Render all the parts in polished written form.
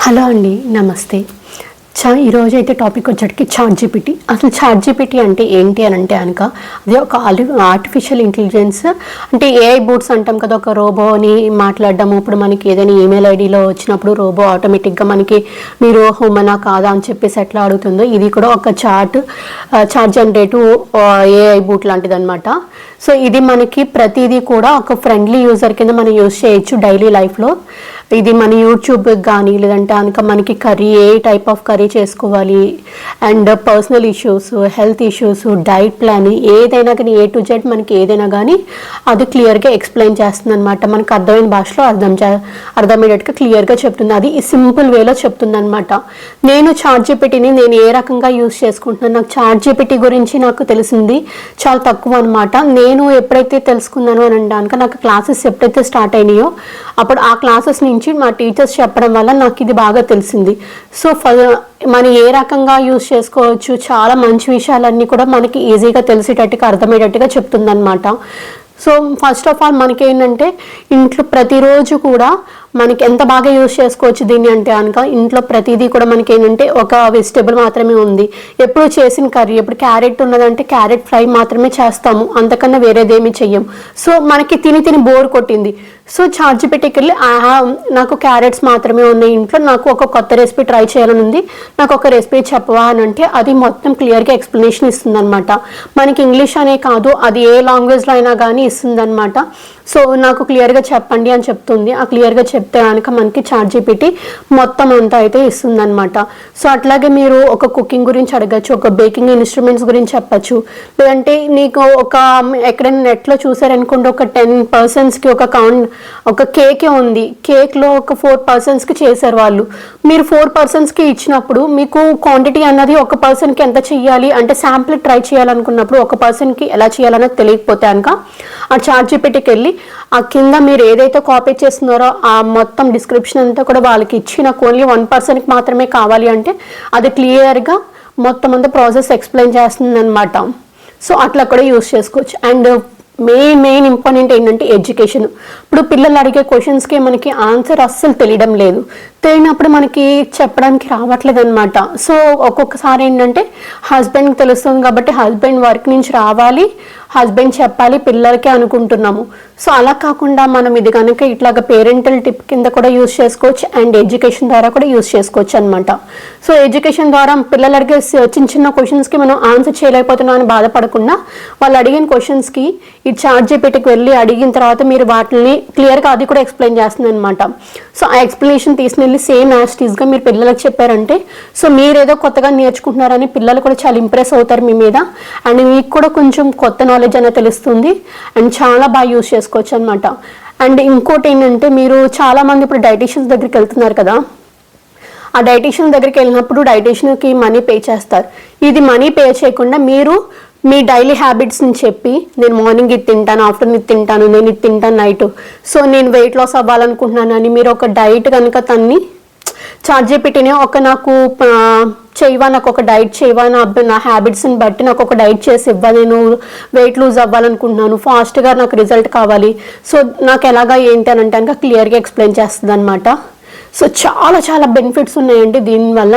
Hello అండి, నమస్తే. ఈరోజు అయితే టాపిక్ వచ్చేటికి చాట్‌జీపీటీ. అసలు చాట్‌జీపీటీ అంటే ఏంటి అని అంటే కనుక అది ఒక ఆర్టిఫిషియల్ ఇంటెలిజెన్స్, అంటే ఏఐ బూట్స్ అంటాం కదా, ఒక రోబోని మాట్లాడడము. ఇప్పుడు మనకి ఏదైనా ఈమెయిల్ ఐడిలో వచ్చినప్పుడు రోబో ఆటోమేటిక్గా మనకి మీరు హ్యూమనా కాదా అని చెప్పేసి ఎట్లా అడుగుతుందో, ఇది కూడా ఒక చాట్ జనరేటివ్ ఏఐ బూట్ లాంటిది అనమాట. సో ఇది మనకి ప్రతిదీ కూడా ఒక ఫ్రెండ్లీ యూజర్ కింద మనం యూజ్ చేయొచ్చు డైలీ లైఫ్లో. ఇది మన యూట్యూబ్ కానీ లేదంటే కనుక మనకి కర్రీ ఏ టైప్ ఆఫ్ కర్రీ చేసుకోవాలి, and personal issues, health issues, diet plan, ఏదైనా కానీ ఏ టు జెడ్ మనకి ఏదైనా కానీ అది క్లియర్గా ఎక్స్ప్లెయిన్ చేస్తుంది అనమాట. మనకు అర్థమైన భాషలో అర్థమయ్యేటట్టుగా క్లియర్గా చెప్తుంది. అది సింపుల్ వేలో చెప్తుంది అనమాట. నేను చాట్‌జీపీటీని నేను ఏ రకంగా యూజ్ చేసుకుంటున్నాను, నాకు చాట్‌జీపీటీ గురించి నాకు తెలిసింది చాలా తక్కువ అనమాట. నేను ఎప్పుడైతే తెలుసుకున్నాను అని అనడానికి నాకు క్లాసెస్ ఎప్పుడైతే స్టార్ట్ అయినాయో అప్పుడు ఆ క్లాసెస్ నుంచి మా టీచర్స్ చెప్పడం వల్ల నాకు ఇది బాగా తెలిసింది. సో మనం ఏ రకంగా యూజ్ చేసుకోవచ్చు, చాలా మంచి విషయాలన్నీ కూడా మనకి ఈజీగా తెలిసేటట్టుగా అర్థమయ్యేటట్టుగా చెప్తుందన్నమాట. సో ఫస్ట్ ఆఫ్ ఆల్ మనకి ఏంటంటే ఇంట్లో ప్రతిరోజు కూడా మనకి ఎంత బాగా యూజ్ చేసుకోవచ్చు దీన్ని అంటే కనుక, ఇంట్లో ప్రతిదీ కూడా మనకి ఏంటంటే ఒక వెజిటేబుల్ మాత్రమే ఉంది, ఎప్పుడు చేసిన కర్రీ, ఇప్పుడు క్యారెట్ ఉన్నదంటే క్యారెట్ ఫ్రై మాత్రమే చేస్తాము, అంతకన్నా వేరేదేమీ చెయ్యం. సో మనకి తిని బోర్ కొట్టింది. సో చాట్‌జీపీటీకి వెళ్ళి నాకు క్యారెట్స్ మాత్రమే ఉన్నాయి ఇంట్లో, నాకు ఒక కొత్త రెసిపీ ట్రై చేయాలని ఉంది, నాకు ఒక రెసిపీ చెప్పవా అని అంటే అది మొత్తం క్లియర్గా ఎక్స్ప్లెనేషన్ ఇస్తుంది అనమాట. మనకి ఇంగ్లీష్ అనే కాదు, అది ఏ లాంగ్వేజ్లో అయినా కానీ ఇస్తుంది అనమాట. సో నాకు క్లియర్గా చెప్పండి అని చెప్తుంది. ఆ క్లియర్గా చెప్తే కనుక మనకి చాట్‌జీపీటీ మొత్తం అంతా అయితే ఇస్తుంది అనమాట. సో అట్లాగే మీరు ఒక కుకింగ్ గురించి అడగచ్చు, ఒక బేకింగ్ ఇన్స్ట్రుమెంట్స్ గురించి చెప్పచ్చు, లేదంటే నీకు ఎక్కడైనా నెట్లో చూసారనుకోండి, ఒక 10 పర్సన్స్కి ఒక కేకే ఉంది, కేక్లో ఒక 4 పర్సన్స్కి చేశారు వాళ్ళు. మీరు 4 పర్సన్స్కి ఇచ్చినప్పుడు మీకు క్వాంటిటీ అన్నది ఒక పర్సన్కి ఎంత చెయ్యాలి అంటే శాంపుల్ ట్రై చేయాలనుకున్నప్పుడు ఒక పర్సన్కి ఎలా చేయాలన్నది తెలియకపోతే కనుక ఆ చాట్‌జీపీటీకి వెళ్ళి ఆ కింద మీరు ఏదైతే కాపీ చేస్తున్నారో ఆ మొత్తం డిస్క్రిప్షన్ అంతా కూడా వాళ్ళకి ఇచ్చి నాకు ఓన్లీ 1 పర్సన్కి మాత్రమే కావాలి అంటే అది క్లియర్గా మొత్తం అంతా ప్రాసెస్ ఎక్స్ప్లెయిన్ చేస్తుంది అనమాట. సో అట్లా కూడా యూజ్ చేసుకోవచ్చు. అండ్ మెయిన్ ఇంపార్టెంట్ ఏంటంటే ఎడ్యుకేషన్. ఇప్పుడు పిల్లలు అడిగే క్వశ్చన్స్కి మనకి ఆన్సర్ అస్సలు తెలియడం లేదు, తెలియనప్పుడు మనకి చెప్పడానికి రావట్లేదు అనమాట. సో ఒక్కొక్కసారి ఏంటంటే హస్బెండ్కి తెలుస్తుంది కాబట్టి హస్బెండ్ వర్క్ నుంచి రావాలి, హస్బెండ్ చెప్పాలి పిల్లలకే అనుకుంటున్నాము. సో అలా కాకుండా మనం ఇది కనుక ఇట్లాగ పేరెంటల్ టిప్ కింద కూడా యూజ్ చేసుకోవచ్చు, అండ్ ఎడ్యుకేషన్ ద్వారా కూడా యూజ్ చేసుకోవచ్చు అనమాట. సో ఎడ్యుకేషన్ ద్వారా పిల్లలు అడిగే చిన్న క్వశ్చన్స్కి మనం ఆన్సర్ చేయలేకపోతున్నాం అని బాధపడకుండా వాళ్ళు అడిగిన క్వశ్చన్స్కి ఈ చాట్‌జీపీటీకి వెళ్ళి అడిగిన తర్వాత మీరు వాటిని క్లియర్గా అది కూడా ఎక్స్ప్లెయిన్ చేస్తుంది అనమాట. సో ఆ ఎక్స్ప్లెనేషన్ తీసుకెళ్ళి సేమ్ యాజ్ టీజ్గా మీరు పిల్లలకు చెప్పారంటే సో మీరు ఏదో కొత్తగా నేర్చుకుంటున్నారని పిల్లలు కూడా చాలా ఇంప్రెస్ అవుతారు మీ మీద, అండ్ మీకు కూడా కొంచెం కొత్త నాలెడ్జ్ అనేది తెలుస్తుంది, అండ్ చాలా బాగా యూజ్ చేసుకోవచ్చు అనమాట. అండ్ ఇంకోటి ఏంటంటే మీరు చాలామంది ఇప్పుడు డైటీషియన్స్ దగ్గరికి వెళ్తున్నారు కదా, ఆ డైటీషియన్ దగ్గరికి వెళ్ళినప్పుడు డైటీషియన్కి మనీ పే చేస్తారు. ఇది మనీ పే చేయకుండా మీరు మీ డైలీ హ్యాబిట్స్ని చెప్పి నేను మార్నింగ్ ఇది తింటాను, ఆఫ్టర్నూన్ ఇది తింటాను, నేను ఇది తింటాను నైట్, సో నేను వెయిట్ లాస్ అవ్వాలనుకుంటున్నాను అని మీరు ఒక డైట్ కనుక తన్ని చాట్‌జీపీటీనే నాకు చేయవా, నాకు ఒక డైట్ చేయవా, నా హ్యాబిట్స్ని బట్టి నాకు ఒక డైట్ చేసి ఇవ్వ, నేను వెయిట్ లూజ్ అవ్వాలనుకుంటున్నాను, ఫాస్ట్గా నాకు రిజల్ట్ కావాలి, సో నాకు ఎలాగా ఏంటి అని అంటే క్లియర్గా ఎక్స్ప్లెయిన్ చేస్తుంది అనమాట. సో చాలా బెనిఫిట్స్ ఉన్నాయండి దీనివల్ల.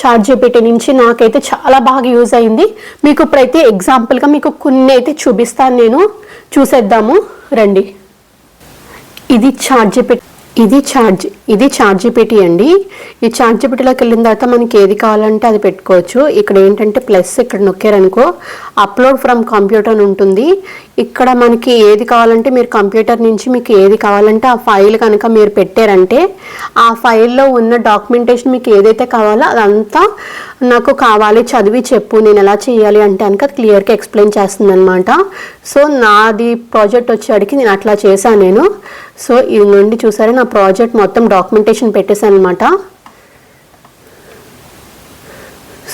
చాట్‌జీపీటీ నుంచి నాకైతే చాలా బాగా యూజ్ అయింది. మీకు ప్రతి ఎగ్జాంపుల్గా మీకు కొన్ని అయితే చూపిస్తాను, నేను చూసేద్దాము రండి. ఇది చాట్‌జీపీటీ అండి. ఈ చాట్‌జీపీటీలోకి వెళ్ళిన తర్వాత మనకి ఏది కావాలంటే అది పెట్టుకోవచ్చు. ఇక్కడ ఏంటంటే ప్లస్ ఇక్కడ నొక్కారనుకో అప్లోడ్ ఫ్రమ్ కంప్యూటర్ అని ఉంటుంది. ఇక్కడ మనకి ఏది కావాలంటే మీరు కంప్యూటర్ నుంచి మీకు ఏది కావాలంటే ఆ ఫైల్ కనుక మీరు పెట్టారంటే ఆ ఫైల్లో ఉన్న డాక్యుమెంటేషన్ మీకు ఏదైతే కావాలో అదంతా నాకు కావాలి చదివి చెప్పు నేను ఎలా చేయాలి అంటే కనుక క్లియర్గా ఎక్స్ప్లెయిన్ చేస్తుంది అనమాట. సో నాది ప్రాజెక్ట్ వచ్చేటికి నేను అట్లా చేశాను నేను. సో ఇది నుండి చూసారా నా ప్రాజెక్ట్ మొత్తం డాక్యుమెంటేషన్ పెట్టేశాను అనమాట.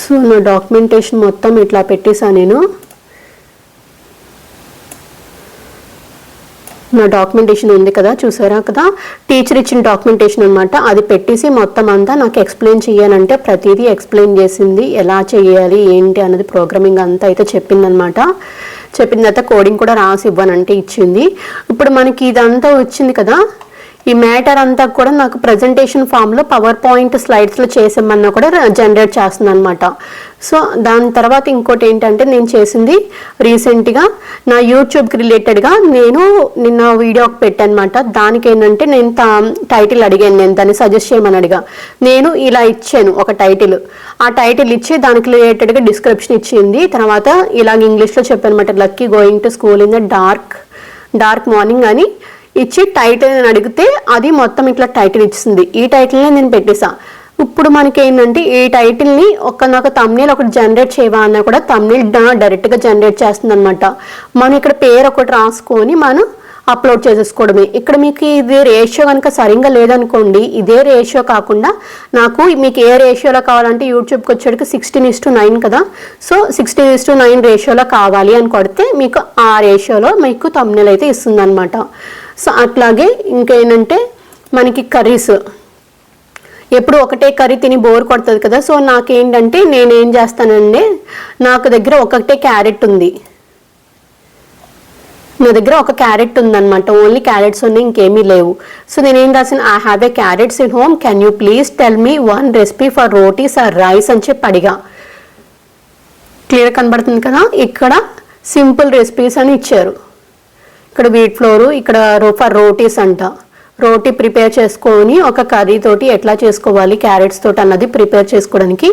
సో నా డాక్యుమెంటేషన్ మొత్తం ఇట్లా పెట్టేశాను నేను. నా డాక్యుమెంటేషన్ ఉంది కదా, చూసారా కదా, టీచర్ ఇచ్చిన డాక్యుమెంటేషన్ అనమాట. అది పెట్టేసి మొత్తం అంతా నాకు ఎక్స్ప్లెయిన్ చేయాలంటే ప్రతిదీ ఎక్స్ప్లెయిన్ చేసింది, ఎలా చేయాలి ఏంటి అన్నది ప్రోగ్రామింగ్ అంతా అయితే చెప్పిందనమాట. చెప్పిన తర్వాత కోడింగ్ కూడా రాసి ఇవ్వనంటే ఇచ్చింది. ఇప్పుడు మనకి ఇదంతా వచ్చింది కదా, ఈ మ్యాటర్ అంతా కూడా నాకు ప్రజెంటేషన్ ఫామ్లో పవర్ పాయింట్ స్లైడ్స్లో చేసామన్నా కూడా జనరేట్ చేస్తుంది అనమాట. సో దాని తర్వాత ఇంకోటి ఏంటంటే నేను చేసింది రీసెంట్గా నా యూట్యూబ్కి రిలేటెడ్గా నేను నిన్న వీడియో పెట్టాను అనమాట. దానికి ఏంటంటే నేను టైటిల్ అడిగాను, నేను దాన్ని సజెస్ట్ చేయమని అడిగా. నేను ఇలా ఇచ్చాను ఒక టైటిల్, ఆ టైటిల్ ఇచ్చి దానికి రిలేటెడ్గా డిస్క్రిప్షన్ ఇచ్చింది. తర్వాత ఇలాగ ఇంగ్లీష్లో చెప్పాను అనమాట, lucky going to school in the dark morning అని ఇచ్చి టైటిల్ అని అడిగితే అది మొత్తం ఇట్లా టైటిల్ ఇచ్చింది. ఈ టైటిల్ని నేను పెట్టేసా. ఇప్పుడు మనకి ఏంటంటే ఈ టైటిల్ని నాకు తమ్నేల్ ఒకటి జనరేట్ చేయవా అన్నా కూడా తమ్నేల్ డైరెక్ట్గా జనరేట్ చేస్తుంది అనమాట. మనం ఇక్కడ పేరు ఒకటి రాసుకొని మనం అప్లోడ్ చేసేసుకోవడమే. ఇక్కడ మీకు ఇది రేషియో కనుక సరిగ్గా లేదనుకోండి, ఇదే రేషియో కాకుండా మీకు ఏ రేషియోలో కావాలంటే యూట్యూబ్కి వచ్చేటికి 16:9 కదా, సో 16:9 రేషియోలో కావాలి అని కొడితే మీకు ఆ రేషియోలో మీకు తమ్నేల్ అయితే ఇస్తుంది అనమాట. సో అట్లాగే ఇంకేంటంటే మనకి కర్రీస్ ఎప్పుడు ఒకటే కర్రీ తిని బోర్ కొడుతుంది కదా. సో నాకేంటంటే నేనేం చేస్తానండి, నాకు దగ్గర ఒకటే క్యారెట్ ఉంది, నా దగ్గర ఒక క్యారెట్ ఉందన్నమాట, ఓన్లీ క్యారెట్స్ ఉన్నాయి, ఇంకేమీ లేవు. సో నేనేం రాసిన, I have a carrots in home, can you please tell me one recipe for rotis or rice అని చెప్పి అడిగా. క్లియర్ కనబడుతుంది కదా. ఇక్కడ సింపుల్ రెసిపీస్ అని ఇచ్చారు. ఇక్కడ వీట్ ఫ్లోరు, ఇక్కడ ఫర్ రోటీస్ అంట. రోటీ ప్రిపేర్ చేసుకొని ఒక కర్రీ తోటి ఎట్లా చేసుకోవాలి క్యారెట్స్ తోటి అన్నది ప్రిపేర్ చేసుకోవడానికి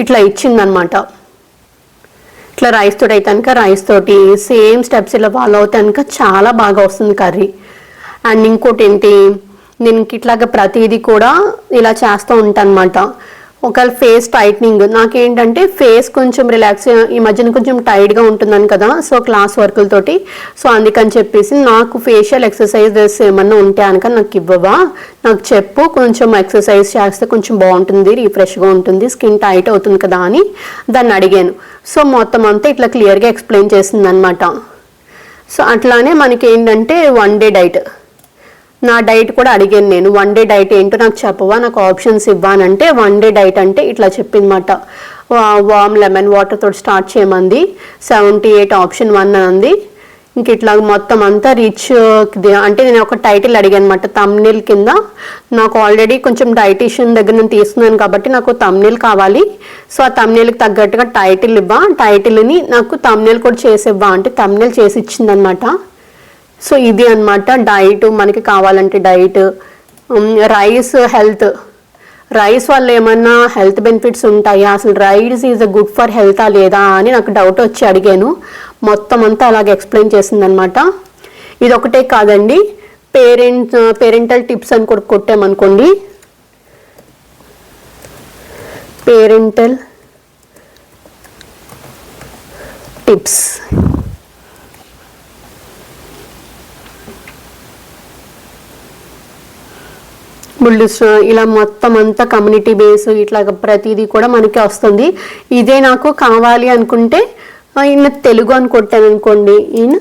ఇట్లా ఇచ్చిందనమాట. ఇట్లా రైస్ తోటి అయితే కనుక రైస్ తోటి సేమ్ స్టెప్స్ ఇలా ఫాలో అవుతే కనుక చాలా బాగా వస్తుంది కర్రీ. అండ్ ఇంకోటి ఏంటి, నేను ఇట్లాగా ప్రతిదీ కూడా ఇలా చేస్తూ ఉంటాను అనమాట. ఒకవేళ ఫేస్ టైట్నింగ్, నాకేంటంటే ఫేస్ కొంచెం రిలాక్స్, ఈ మధ్యన కొంచెం టైట్గా ఉంటుందని కదా, సో క్లాస్ వర్కులతోటి. సో అందుకని చెప్పేసి నాకు ఫేషియల్ ఎక్సర్సైజెస్ ఏమన్నా ఉంటే కనుక నాకు ఇవ్వవా, నాకు చెప్పు, కొంచెం ఎక్సర్సైజ్ చేస్తే కొంచెం బాగుంటుంది, రిఫ్రెష్గా ఉంటుంది, స్కిన్ టైట్ అవుతుంది కదా అని దాన్ని అడిగాను. సో మొత్తం అంతా ఇట్లా క్లియర్గా ఎక్స్ప్లెయిన్ చేసింది అనమాట. సో అట్లానే మనకి ఏంటంటే 1 డే డైట్, నా డైట్ కూడా అడిగాను నేను, 1 డే డైట్ ఏంటో నాకు చెప్పవా, నాకు ఆప్షన్స్ ఇవ్వానంటే 1 డే డైట్ అంటే ఇట్లా చెప్పిందన్నమాట. వామ్ లెమన్ వాటర్ తోటి స్టార్ట్ చేయమంది, 78 ఆప్షన్ 1 అంది. ఇంక ఇట్లా మొత్తం అంతా రిచ్ అంటే నేను ఒక టైటిల్ అడిగాను అనమాట తమ్నేల్ కింద. నాకు ఆల్రెడీ కొంచెం డైటీషియన్ దగ్గర నేను తీసుకున్నాను కాబట్టి నాకు తమ్నేల్ కావాలి. సో ఆ తమ్నేల్కి తగ్గట్టుగా టైటిల్ ఇవ్వా, టైటిల్ని నాకు తమ్నేల్ కూడా చేసి ఇవ్వా అంటే తమ్నేల్ చేసి ఇచ్చిందనమాట. సో ఇది అనమాట డైట్, మనకి కావాలంటే డైట్. రైస్ హెల్త్, రైస్ వల్ల ఏమన్నా హెల్త్ బెనిఫిట్స్ ఉంటాయా, అసలు రైస్ ఈజ్ గుడ్ ఫర్ హెల్తా లేదా అని నాకు డౌట్ వచ్చి అడిగాను. మొత్తం అంతా అలాగే ఎక్స్ప్లెయిన్ చేసిందనమాట. ఇది ఒకటే కాదండి, పేరెంటల్ టిప్స్ అని కూడా కొట్టామనుకోండి, పేరెంటల్ టిప్స్, బుల్స్, ఇలా మొత్తం అంతా కమ్యూనిటీ బేస్ ఇట్లా ప్రతిదీ కూడా మనకి వస్తుంది. ఇదే నాకు కావాలి అనుకుంటే ఈయన తెలుగు అని కొట్టాను అనుకోండి, ఈయన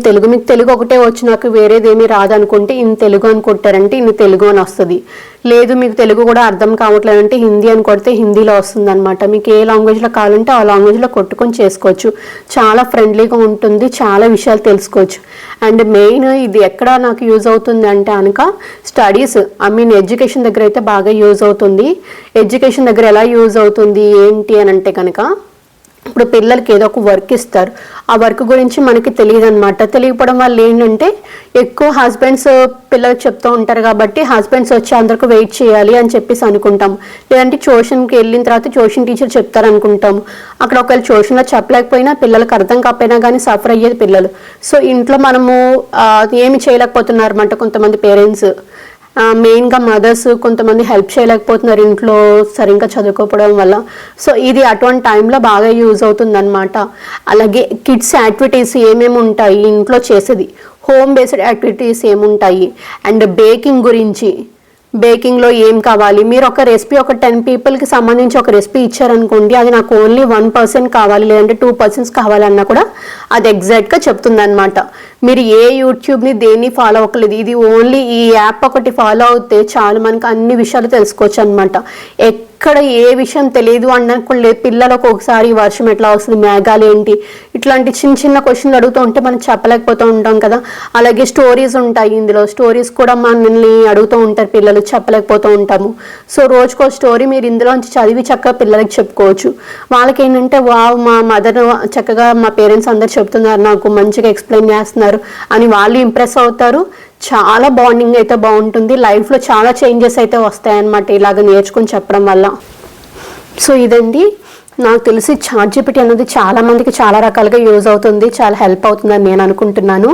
తెలుగు, మీకు తెలుగు ఒకటే వచ్చి నాకు వేరేదేమీ రాదనుకుంటే ఈయన తెలుగు అని కొట్టారంటే ఈయన తెలుగు అని వస్తుంది. లేదు మీకు తెలుగు కూడా అర్థం కావట్లేదంటే హిందీ అని కొడితే హిందీలో వస్తుంది అనమాట. మీకు ఏ లాంగ్వేజ్లో కావాలంటే ఆ లాంగ్వేజ్లో కొట్టుకొని చేసుకోవచ్చు. చాలా ఫ్రెండ్లీగా ఉంటుంది, చాలా విషయాలు తెలుసుకోవచ్చు. అండ్ మెయిన్ ఇది ఎక్కడ నాకు యూజ్ అవుతుంది అంటే కనుక స్టడీస్, ఎడ్యుకేషన్ దగ్గర అయితే బాగా యూజ్ అవుతుంది. ఎడ్యుకేషన్ దగ్గర ఎలా యూజ్ అవుతుంది ఏంటి అని అంటే కనుక, ఇప్పుడు పిల్లలకి ఏదో ఒక వర్క్ ఇస్తారు, ఆ వర్క్ గురించి మనకి తెలియదు అనమాట. తెలియకపోవడం వల్ల ఏంటంటే ఎక్కువ హస్బెండ్స్ పిల్లలకు చెప్తూ ఉంటారు కాబట్టి హస్బెండ్స్ వచ్చి అందరికి వెయిట్ చేయాలి అని చెప్పేసి అనుకుంటాం. లేదంటే ట్యూషన్కి వెళ్ళిన తర్వాత ట్యూషన్ టీచర్ చెప్తారు అనుకుంటాము. అక్కడ ఒకవేళ ట్యూషన్లో చెప్పలేకపోయినా పిల్లలకు అర్థం కాకపోయినా కానీ సఫర్ అయ్యేది పిల్లలు. సో ఇంట్లో మనము ఏమి చేయలేకపోతున్నారు అన్నమాట కొంతమంది పేరెంట్స్, మెయిన్గా మదర్స్ కొంతమంది హెల్ప్ చేయలేకపోతున్నారు ఇంట్లో సరిగ్గా చదువుకోవడం వల్ల. సో ఇది అటువంటి టైంలో బాగా యూజ్ అవుతుంది అనమాట. అలాగే కిడ్స్ యాక్టివిటీస్ ఏమేమి ఉంటాయి ఇంట్లో చేసేది, హోమ్ బేస్డ్ యాక్టివిటీస్ ఏముంటాయి, అండ్ బేకింగ్ గురించి, బేకింగ్లో ఏం కావాలి, మీరు ఒక రెసిపీ ఒక 10 పీపుల్కి సంబంధించి ఒక రెసిపీ ఇచ్చారనుకోండి, అది నాకు ఓన్లీ 1% కావాలి లేదంటే 2% కావాలన్నా కూడా అది ఎగ్జాక్ట్గా చెప్తుంది అనమాట. మీరు ఏ యూట్యూబ్ని దేన్ని ఫాలో అవ్వలేదు, ఇది ఓన్లీ ఈ యాప్ ఒకటి ఫాలో అవుతే చాలు మనకు అన్ని విషయాలు తెలుసుకోవచ్చు అనమాట. ఎక్కడ ఏ విషయం తెలియదు అన్నప్పుడు లేదు. పిల్లలకు ఒకసారి వర్షం ఎట్లా వస్తుంది, మేఘాలు ఏంటి, ఇట్లాంటి చిన్న చిన్న క్వశ్చన్లు అడుగుతూ ఉంటే మనం చెప్పలేకపోతూ ఉంటాం కదా. అలాగే స్టోరీస్ ఉంటాయి ఇందులో, స్టోరీస్ కూడా మనల్ని అడుగుతూ ఉంటారు పిల్లలు, చెప్పలేకపోతూ ఉంటాము. సో రోజుకో స్టోరీ మీరు ఇందులోంచి చదివి చక్కగా పిల్లలకి చెప్పుకోవచ్చు. వాళ్ళకి ఏంటంటే వావ్ మా మదర్ చక్కగా మా పేరెంట్స్ అందరు చెప్తున్నారు, నాకు మంచిగా ఎక్స్ప్లెయిన్ చేస్తున్నారు అని వాళ్ళు ఇంప్రెస్ అవుతారు. చాలా బాండింగ్ అయితే బాగుంటుంది, లైఫ్లో చాలా చేంజెస్ అయితే వస్తాయన్నమాట ఇలాగ నేర్చుకుని చెప్పడం వల్ల. సో ఇదండి నాకు తెలిసి ChatGPT అనేది చాలా మందికి చాలా రకాలుగా యూజ్ అవుతుంది, చాలా హెల్ప్ అవుతుందని నేను అనుకుంటున్నాను.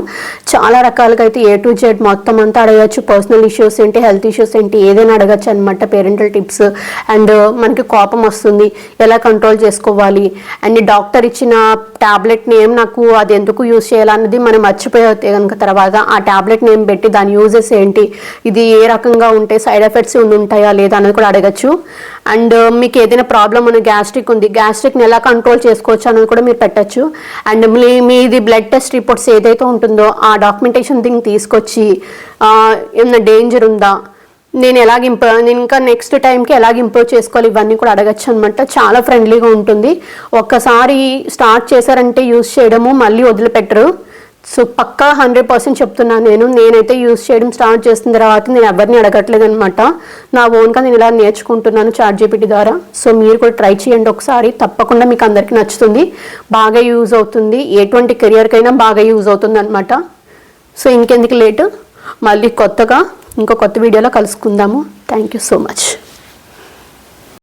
చాలా రకాలుగా అయితే A to Z మొత్తం అంతా అడగచ్చు. పర్సనల్ ఇష్యూస్ ఏంటి, హెల్త్ ఇష్యూస్ ఏంటి, ఏదైనా అడగచ్చు అనమాట. పేరెంటల్ టిప్స్ అండ్ మనకి కోపం వస్తుంది ఎలా కంట్రోల్ చేసుకోవాలి, అండ్ డాక్టర్ ఇచ్చిన ట్యాబ్లెట్ నేమ్ నాకు అది ఎందుకు యూజ్ చేయాలన్నది మనం మర్చిపోతే కనుక తర్వాత ఆ ట్యాబ్లెట్ నేమ్ పెట్టి దాని యూజెస్ ఏంటి, ఇది ఏ రకంగా ఉంటే సైడ్ ఎఫెక్ట్స్ ఉంటాయా లేదా అనేది కూడా అడగచ్చు. అండ్ మీకు ఏదైనా ప్రాబ్లం ఉన్న గ్యాస్ట్రిక్ ఉంది, గ్యాస్ట్రిక్ని ఎలా కంట్రోల్ చేసుకోవచ్చు అనేది కూడా మీరు పెట్టచ్చు. అండ్ మీది బ్లడ్ టెస్ట్ రిపోర్ట్స్ ఏదైతే ఉంటుందో ఆ డాక్యుమెంటేషన్ థింగ్ తీసుకొచ్చి ఏమైనా డేంజర్ ఉందా, నేను ఇంకా నెక్స్ట్ టైంకి ఎలాగ ఇంప్రూవ్ చేసుకోవాలి, ఇవన్నీ కూడా అడగచ్చు అనమాట. చాలా ఫ్రెండ్లీగా ఉంటుంది. ఒక్కసారి స్టార్ట్ చేశారంటే యూజ్ చేయడము మళ్ళీ వదిలిపెట్టరు. సో పక్కా 100% చెప్తున్నాను. నేనైతే యూజ్ చేయడం స్టార్ట్ చేసిన తర్వాత నేను ఎవరిని అడగట్లేదు అనమాట. నా ఓన్గా నేను ఇలా నేర్చుకుంటున్నాను ChatGPT ద్వారా. సో మీరు కూడా ట్రై చేయండి ఒకసారి, తప్పకుండా మీకు అందరికీ నచ్చుతుంది, బాగా యూజ్ అవుతుంది, ఎటువంటి కెరియర్కైనా బాగా యూజ్ అవుతుంది అనమాట. సో ఇంకెందుకు లేటు, మళ్ళీ కొత్త వీడియోలో కలుసుకుందాము. Thank you so much.